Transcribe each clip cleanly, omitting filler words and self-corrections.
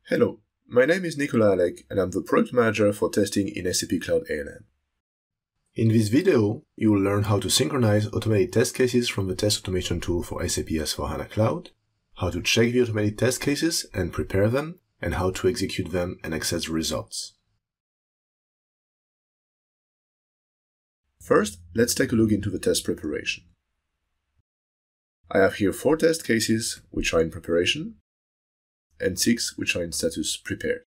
Hello, my name is Nicolas Alec and I'm the Product Manager for testing in SAP Cloud ALM. In this video, you will learn how to synchronize automated test cases from the test automation tool for SAP S for HANA Cloud, how to check the automated test cases and prepare them, and how to execute them and access the results. First, let's take a look into the test preparation. I have here 4 test cases which are in preparation, and 6 which are in status prepared.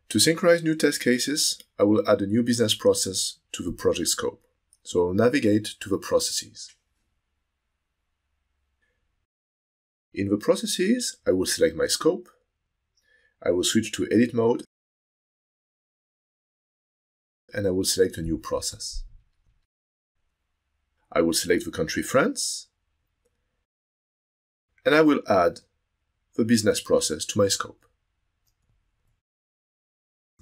To synchronize new test cases, I will add a new business process to the project scope. So I'll navigate to the processes. In the processes, I will select my scope. I will switch to edit mode, and I will select a new process. I will select the country France, and I will add the business process to my scope.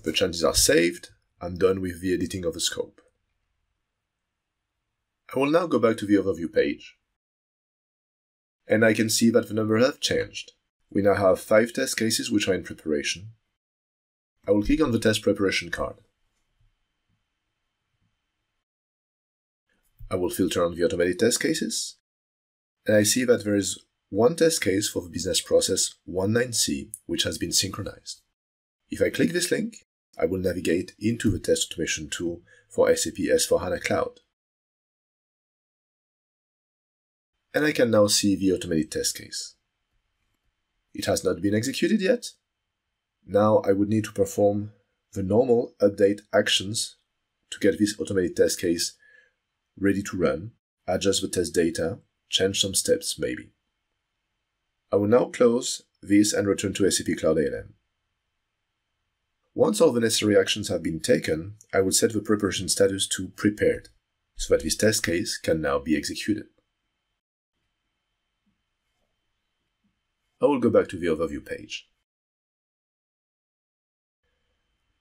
The changes are saved. I'm done with the editing of the scope. I will now go back to the overview page, and I can see that the numbers have changed. We now have 5 test cases which are in preparation. I will click on the test preparation card. I will filter on the automated test cases, and I see that there is one test case for the business process 19C which has been synchronized. If I click this link, I will navigate into the test automation tool for SAP S for HANA Cloud. And I can now see the automated test case. It has not been executed yet. Now I would need to perform the normal update actions to get this automated test case ready to run, adjust the test data, change some steps maybe. I will now close this and return to SAP Cloud ALM. Once all the necessary actions have been taken, I will set the preparation status to prepared, so that this test case can now be executed. I will go back to the overview page.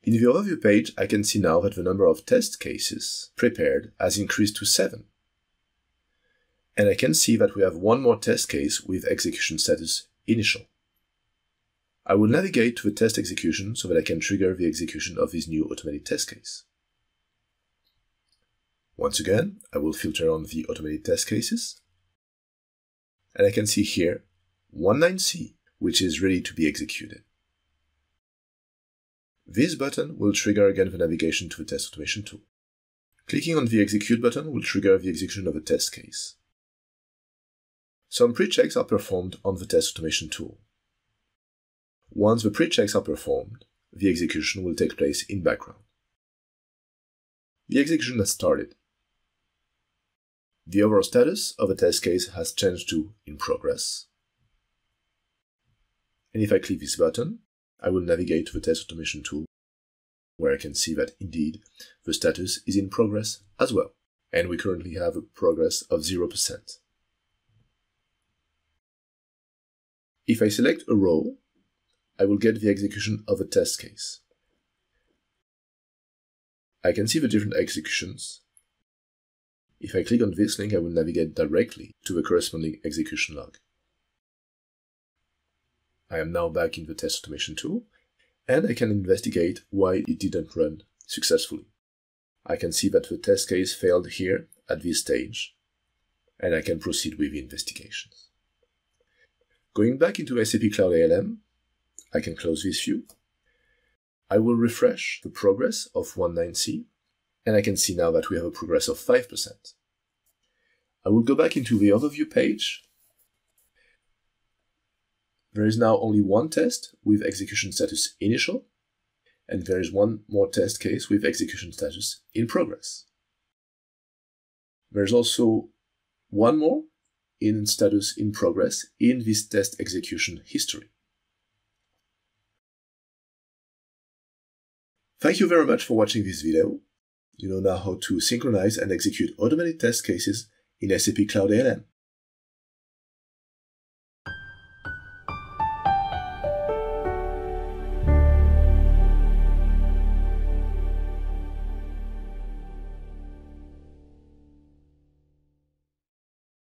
In the overview page, I can see now that the number of test cases prepared has increased to 7. And I can see that we have one more test case with execution status initial. I will navigate to the test execution so that I can trigger the execution of this new automated test case. Once again, I will filter on the automated test cases. And I can see here 19C, which is ready to be executed. This button will trigger again the navigation to the test automation tool. Clicking on the execute button will trigger the execution of a test case. Some pre-checks are performed on the test automation tool. Once the pre-checks are performed, the execution will take place in background. The execution has started. The overall status of a test case has changed to in progress. And if I click this button, I will navigate to the test automation tool, where I can see that indeed the status is in progress as well. And we currently have a progress of 0%. If I select a row, I will get the execution of a test case. I can see the different executions. If I click on this link, I will navigate directly to the corresponding execution log. I am now back in the test automation tool, and I can investigate why it didn't run successfully. I can see that the test case failed here at this stage, and I can proceed with the investigations. Going back into SAP Cloud ALM, I can close this view. I will refresh the progress of 19C, and I can see now that we have a progress of 5%. I will go back into the overview page. There is now only one test with execution status initial, and there is one more test case with execution status in progress. There's also one more in status in progress in this test execution history. Thank you very much for watching this video. You know now how to synchronize and execute automated test cases in SAP Cloud ALM.